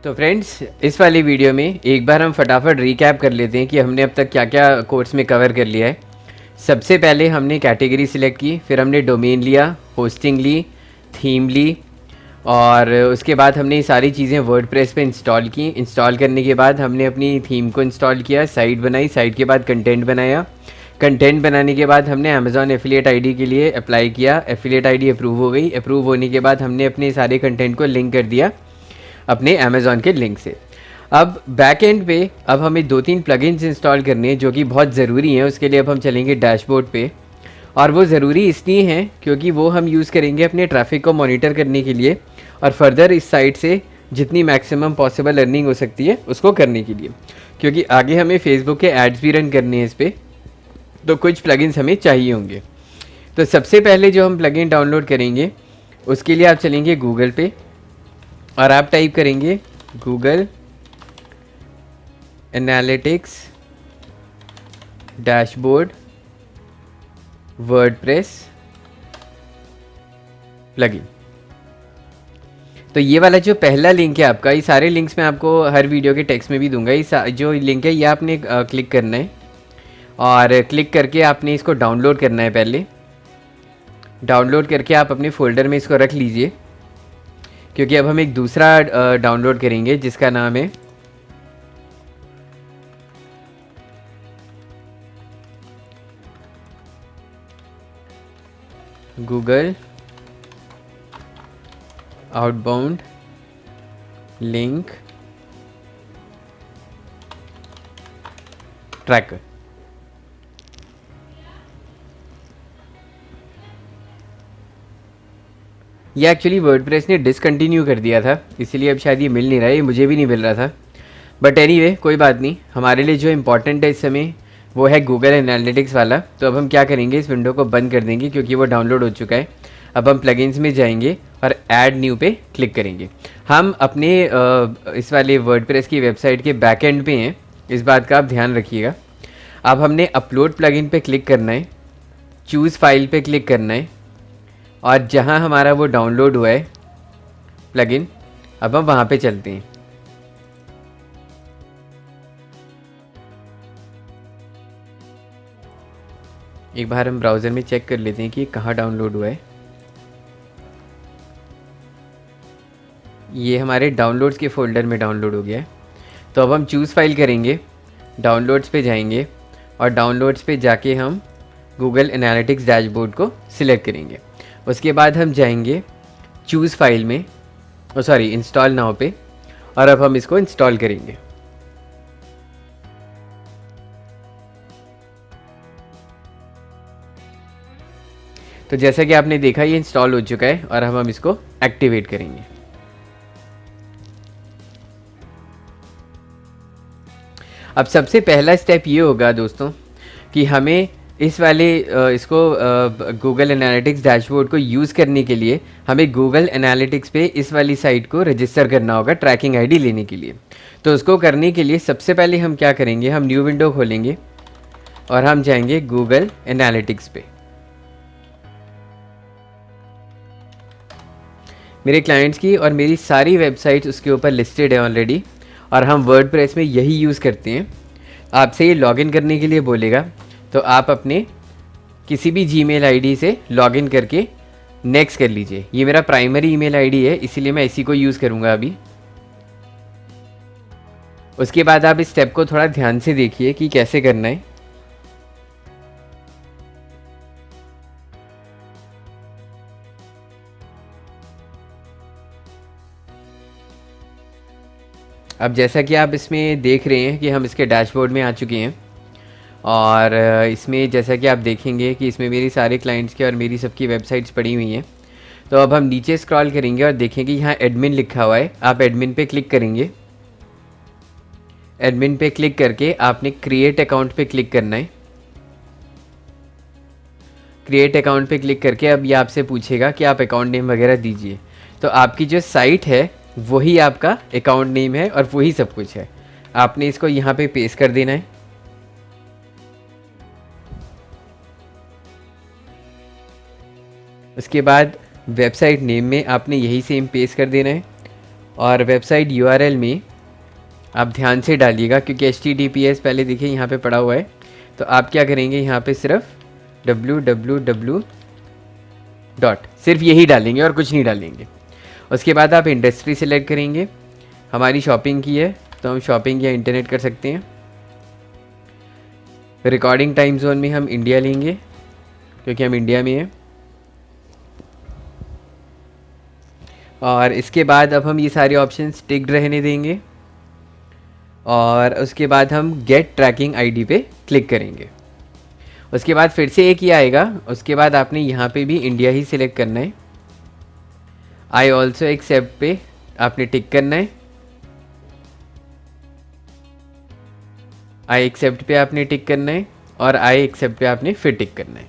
तो फ्रेंड्स, इस वाली वीडियो में एक बार हम फटाफट रिकैप कर लेते हैं कि हमने अब तक क्या क्या कोर्स में कवर कर लिया है। सबसे पहले हमने कैटेगरी सिलेक्ट की, फिर हमने डोमेन लिया, होस्टिंग ली, थीम ली, और उसके बाद हमने ये सारी चीज़ें वर्डप्रेस पे इंस्टॉल की। इंस्टॉल करने के बाद हमने अपनी थीम को इंस्टॉल किया, साइट बनाई, साइट के बाद कंटेंट बनाया, कंटेंट बनाने के बाद हमने अमेज़ॉन एफिलिएट आईडी के लिए अप्लाई किया, एफिलिएट आईडी अप्रूव हो गई। अप्रूव होने के बाद हमने अपने सारे कंटेंट को लिंक कर दिया अपने अमेज़ॉन के लिंक से। अब बैक एंड पे अब हमें 2-3 प्लगइन्स इंस्टॉल करने हैं जो कि बहुत ज़रूरी हैं। उसके लिए अब हम चलेंगे डैशबोर्ड पे, और वो ज़रूरी इसलिए हैं क्योंकि वो हम यूज़ करेंगे अपने ट्रैफिक को मॉनिटर करने के लिए और फर्दर इस साइट से जितनी मैक्सिमम पॉसिबल अर्निंग हो सकती है उसको करने के लिए, क्योंकि आगे हमें फेसबुक के एड्स भी रन करने हैं इस पर, तो कुछ प्लगइन्स हमें चाहिए होंगे। तो सबसे पहले जो हम प्लगइन डाउनलोड करेंगे उसके लिए आप चलेंगे गूगल पे और आप टाइप करेंगे Google analytics dashboard WordPress plugin. तो ये वाला जो पहला लिंक है आपका, ये सारे लिंक्स मैं आपको हर वीडियो के टेक्स्ट में भी दूंगा। ये जो लिंक है ये आपने क्लिक करना है और क्लिक करके आपने इसको डाउनलोड करना है। पहले डाउनलोड करके आप अपने फ़ोल्डर में इसको रख लीजिए, क्योंकि अब हम एक दूसरा डाउनलोड करेंगे जिसका नाम है गूगल आउटबाउंड लिंक ट्रैकर। ये एक्चुअली वर्डप्रेस ने डिसकंटिन्यू कर दिया था, इसीलिए अब शायद ये मिल नहीं रहा है, ये मुझे भी नहीं मिल रहा था। बट एनीवे कोई बात नहीं, हमारे लिए जो इम्पोर्टेंट है इस समय वो है गूगल एनालिटिक्स वाला। तो अब हम क्या करेंगे, इस विंडो को बंद कर देंगे क्योंकि वो डाउनलोड हो चुका है। अब हम प्लगइन्स में जाएंगे और ऐड न्यू पे क्लिक करेंगे। हम अपने इस वाले वर्डप्रेस की वेबसाइट के बैक एंड पे हैं, इस बात का आप ध्यान रखिएगा। अब हमने अपलोड प्लगइन पे क्लिक करना है, चूज़ फाइल पे क्लिक करना है, और जहां हमारा वो डाउनलोड हुआ है प्लगइन, अब हम वहां पे चलते हैं। एक बार हम ब्राउज़र में चेक कर लेते हैं कि कहाँ डाउनलोड हुआ है। ये हमारे डाउनलोड्स के फ़ोल्डर में डाउनलोड हो गया है। तो अब हम चूज़ फाइल करेंगे, डाउनलोड्स पे जाएंगे और डाउनलोड्स पे जाके हम गूगल एनालिटिक्स डैशबोर्ड को सिलेक्ट करेंगे। उसके बाद हम जाएंगे चूज़ फाइल में, सॉरी इंस्टॉल नाउ पे, और अब हम इसको इंस्टॉल करेंगे। तो जैसा कि आपने देखा ये इंस्टॉल हो चुका है और अब हम इसको एक्टिवेट करेंगे। अब सबसे पहला स्टेप ये होगा दोस्तों कि हमें इस वाले इसको गूगल एनालिटिक्स डैशबोर्ड को यूज़ करने के लिए हमें गूगल एनालिटिक्स पे इस वाली साइट को रजिस्टर करना होगा ट्रैकिंग आईडी लेने के लिए। तो उसको करने के लिए सबसे पहले हम क्या करेंगे, हम न्यू विंडो खोलेंगे और हम जाएंगे गूगल एनालिटिक्स पे। मेरे क्लाइंट्स की और मेरी सारी वेबसाइट्स उसके ऊपर लिस्टेड है ऑलरेडी, और हम वर्डप्रेस में यही यूज़ करते हैं। आपसे ये लॉगिन करने के लिए बोलेगा, तो आप अपने किसी भी जीमेल आईडी से लॉगिन करके नेक्स्ट कर लीजिए। ये मेरा प्राइमरी ईमेल आईडी है, इसीलिए मैं इसी को यूज़ करूँगा अभी। उसके बाद आप इस स्टेप को थोड़ा ध्यान से देखिए कि कैसे करना है। अब जैसा कि आप इसमें देख रहे हैं कि हम इसके डैशबोर्ड में आ चुके हैं, और इसमें जैसा कि आप देखेंगे कि इसमें मेरी सारे क्लाइंट्स के और मेरी सबकी वेबसाइट्स पड़ी हुई हैं। तो अब हम नीचे स्क्रॉल करेंगे और देखेंगे यहाँ एडमिन लिखा हुआ है, आप एडमिन पे क्लिक करेंगे। एडमिन पे क्लिक करके आपने क्रिएट अकाउंट पे क्लिक करना है। क्रिएट अकाउंट पे क्लिक करके अब ये आपसे पूछेगा कि आप अकाउंट नेम वगैरह दीजिए। तो आपकी जो साइट है वही आपका अकाउंट नेम है और वही सब कुछ है। आपने इसको यहाँ पे पेस्ट कर देना है। उसके बाद वेबसाइट नेम में आपने यही सेम पेस्ट कर देना है और वेबसाइट यूआरएल में आप ध्यान से डालिएगा, क्योंकि HTTPS पहले देखिए यहाँ पे पड़ा हुआ है। तो आप क्या करेंगे, यहाँ पे सिर्फ www डॉट सिर्फ यही डालेंगे और कुछ नहीं डालेंगे। उसके बाद आप इंडस्ट्री सेलेक्ट करेंगे। हमारी शॉपिंग की है तो हम शॉपिंग या इंटरनेट कर सकते हैं। रिकॉर्डिंग टाइम जोन में हम इंडिया लेंगे क्योंकि हम इंडिया में हैं। और इसके बाद अब हम ये सारे ऑप्शंस टिक्ड रहने देंगे और उसके बाद हम गेट ट्रैकिंग आईडी पे क्लिक करेंगे। उसके बाद फिर से एक ही आएगा। उसके बाद आपने यहाँ पे भी इंडिया ही सिलेक्ट करना है। आई ऑल्सो एक्सेप्ट पे आपने टिक करना है। आई एक्सेप्ट पे आपने टिक करना है और आई एक्सेप्ट पे आपने फिर टिक करना है।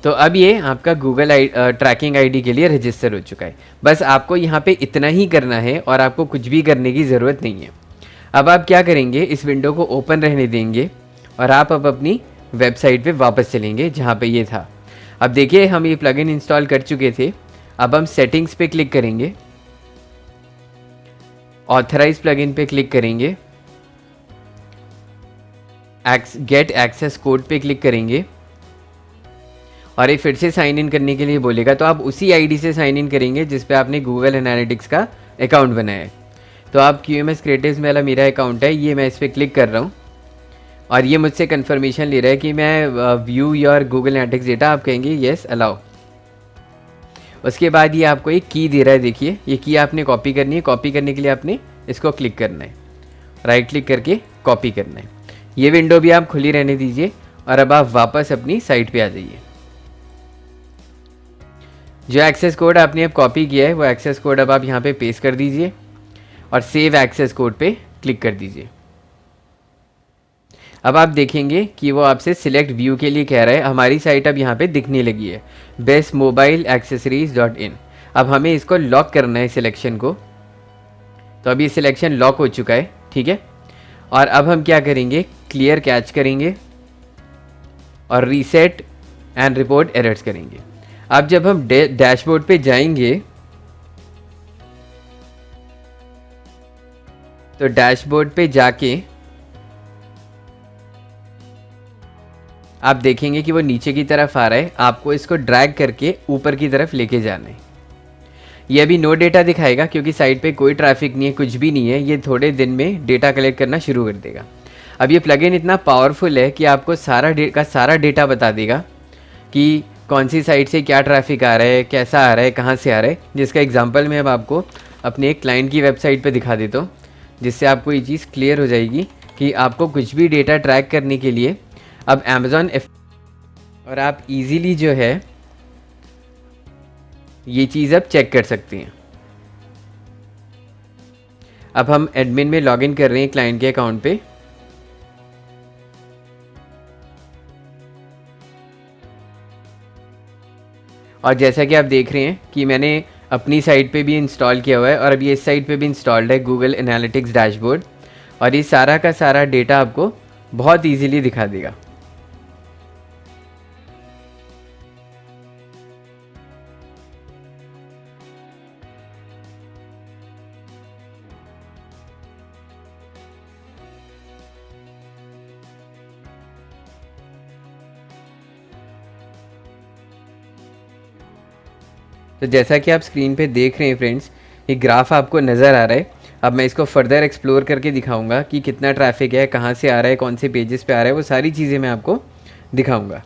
तो अब ये आपका गूगल ट्रैकिंग आईडी के लिए रजिस्टर हो चुका है। बस आपको यहाँ पे इतना ही करना है और आपको कुछ भी करने की ज़रूरत नहीं है। अब आप क्या करेंगे, इस विंडो को ओपन रहने देंगे और आप अब अपनी वेबसाइट पे वापस चलेंगे जहाँ पे ये था। अब देखिए हम ये प्लगइन इंस्टॉल कर चुके थे। अब हम सेटिंग्स पे क्लिक करेंगे, ऑथराइज प्लगइन पे क्लिक करेंगे, गेट एक्सेस कोड पे क्लिक करेंगे और ये फिर से साइन इन करने के लिए बोलेगा। तो आप उसी आईडी से साइन इन करेंगे जिस पे आपने गूगल एनालिटिक्स का अकाउंट बनाया है। तो आप QMS क्रिएटिव्स में वाला मेरा अकाउंट है, ये मैं इस पर क्लिक कर रहा हूँ और ये मुझसे कंफर्मेशन ले रहा है कि मैं view your Google analytics data. आप कहेंगे येस अलाउ। उसके बाद ये आपको एक की दे रहा है। देखिए ये की आपने कॉपी करनी है। कॉपी करने के लिए आपने इसको क्लिक करना है, राइट क्लिक करके कॉपी करना है। ये विंडो भी आप खुली रहने दीजिए और अब आप वापस अपनी साइट पे आ जाइए। जो एक्सेस कोड आपने अब कॉपी किया है वो एक्सेस कोड अब आप यहाँ पे पेस्ट कर दीजिए और सेव एक्सेस कोड पे क्लिक कर दीजिए। अब आप देखेंगे कि वो आपसे सिलेक्ट व्यू के लिए कह रहा है। हमारी साइट अब यहाँ पे दिखने लगी है, bestmobileaccessories.in। अब हमें इसको लॉक करना है सिलेक्शन को। तो अब ये सिलेक्शन लॉक हो चुका है, ठीक है। और अब हम क्या करेंगे, क्लियर कैच करेंगे और रीसेट एंड रिपोर्ट एरर्स करेंगे। अब जब हम डैशबोर्ड पे जाएंगे तो डैशबोर्ड पे जाके आप देखेंगे कि वो नीचे की तरफ आ रहा है। आपको इसको ड्रैग करके ऊपर की तरफ लेके जाना है। ये अभी नो डेटा दिखाएगा क्योंकि साइट पे कोई ट्रैफिक नहीं है, कुछ भी नहीं है। ये थोड़े दिन में डेटा कलेक्ट करना शुरू कर देगा। अब ये प्लगइन इतना पावरफुल है कि आपको सारा डेटा बता देगा कि कौन सी साइट से क्या ट्रैफिक आ रहा है, कैसा आ रहा है, कहाँ से आ रहा है। जिसका एग्जांपल मैं अब आपको अपने एक क्लाइंट की वेबसाइट पे दिखा देता हूँ, जिससे आपको ये चीज़ क्लियर हो जाएगी कि आपको कुछ भी डेटा ट्रैक करने के लिए अब अमेज़ॉन और आप इजीली जो है ये चीज़ अब चेक कर सकते हैं। अब हम एडमिन में लॉगिन कर रहे हैं क्लाइंट के अकाउंट पे। और जैसा कि आप देख रहे हैं कि मैंने अपनी साइट पे भी इंस्टॉल किया हुआ है और अभी इस साइट पे भी इंस्टॉल्ड है गूगल एनालिटिक्स डैशबोर्ड। और ये सारा का सारा डेटा आपको बहुत इजीली दिखा देगा। तो जैसा कि आप स्क्रीन पे देख रहे हैं फ्रेंड्स, ये ग्राफ आपको नज़र आ रहा है। अब मैं इसको फर्दर एक्सप्लोर करके दिखाऊंगा कि कितना ट्रैफिक है, कहाँ से आ रहा है, कौन से पेजेस पे आ रहा है, वो सारी चीज़ें मैं आपको दिखाऊंगा।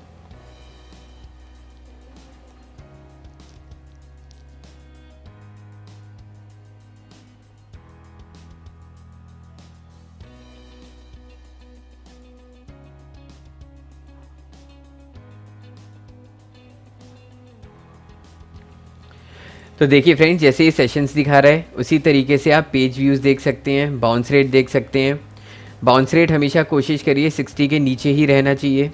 तो देखिए फ्रेंड्स, जैसे ये सेशंस दिखा रहा है उसी तरीके से आप पेज व्यूज़ देख सकते हैं, बाउंस रेट देख सकते हैं। बाउंस रेट हमेशा कोशिश करिए 60 के नीचे ही रहना चाहिए,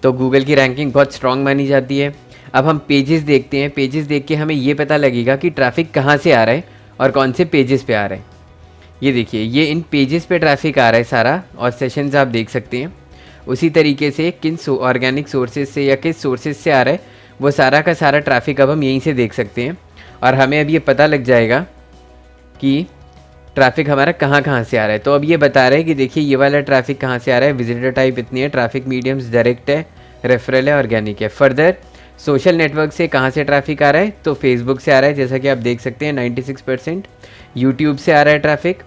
तो गूगल की रैंकिंग बहुत स्ट्रांग मानी जाती है। अब हम पेजेस देखते हैं। पेजेस देख के हमें ये पता लगेगा कि ट्रैफिक कहाँ से आ रहा है और कौन से पेजेस पे आ रहा है। ये देखिए, ये इन पेजेस पे ट्रैफिक आ रहा है सारा, और सेशंस आप देख सकते हैं। उसी तरीके से किन ऑर्गेनिक सोर्सेज से या किस सोर्सेज से आ रहा है वो सारा का सारा ट्रैफिक अब हम यहीं से देख सकते हैं। और हमें अब ये पता लग जाएगा कि ट्रैफिक हमारा कहाँ कहाँ से आ रहा है। तो अब ये बता रहा है कि देखिए ये वाला ट्रैफिक कहाँ से आ रहा है, विजिटर टाइप इतनी है, ट्रैफिक मीडियम्स डायरेक्ट है, रेफरल है, ऑर्गेनिक है। फर्दर सोशल नेटवर्क से कहाँ से ट्रैफिक आ रहा है, तो फेसबुक से आ रहा है जैसा कि आप देख सकते हैं 96%, यूट्यूब से आ रहा है ट्रैफिक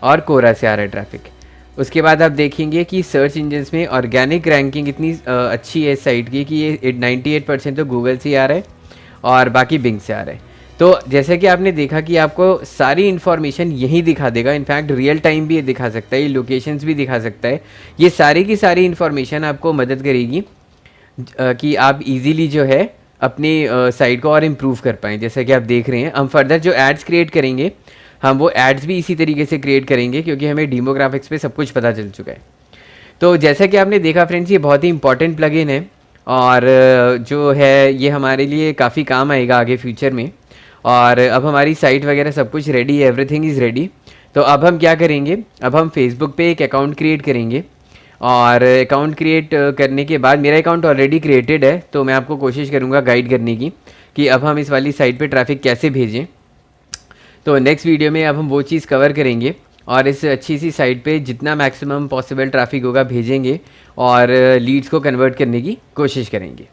और कोरा से आ रहा है ट्रैफिक। उसके बाद आप देखेंगे कि सर्च इंजन्स में ऑर्गेनिक रैंकिंग इतनी अच्छी है इस साइट की कि ये 98% तो गूगल से ही आ रहा है और बाकी बिंग से आ रहा है। तो जैसे कि आपने देखा कि आपको सारी इन्फॉर्मेशन यहीं दिखा देगा, इनफैक्ट रियल टाइम भी ये दिखा सकता है, ये लोकेशंस भी दिखा सकता है। ये सारी की सारी इन्फॉर्मेशन आपको मदद करेगी कि आप इजीली जो है अपनी साइट को और इम्प्रूव कर पाएँ। जैसा कि आप देख रहे हैं, हम फर्दर जो एड्स क्रिएट करेंगे, हम वो एड्स भी इसी तरीके से क्रिएट करेंगे क्योंकि हमें डेमोग्राफिक्स पे सब कुछ पता चल चुका है। तो जैसा कि आपने देखा फ्रेंड्स, ये बहुत ही इंपॉर्टेंट प्लगइन है और जो है ये हमारे लिए काफ़ी काम आएगा आगे फ्यूचर में। और अब हमारी साइट वगैरह सब कुछ रेडी है, एवरीथिंग इज़ रेडी। तो अब हम क्या करेंगे, अब हम फेसबुक पे एक अकाउंट क्रिएट करेंगे और अकाउंट क्रिएट करने के बाद, मेरा अकाउंट ऑलरेडी क्रिएटेड है तो मैं आपको कोशिश करूँगा गाइड करने की कि अब हम इस वाली साइट पे ट्रैफिक कैसे भेजें। तो नेक्स्ट वीडियो में अब हम वो चीज़ कवर करेंगे और इस अच्छी सी साइट पे जितना मैक्सिमम पॉसिबल ट्रैफिक होगा भेजेंगे और लीड्स को कन्वर्ट करने की कोशिश करेंगे।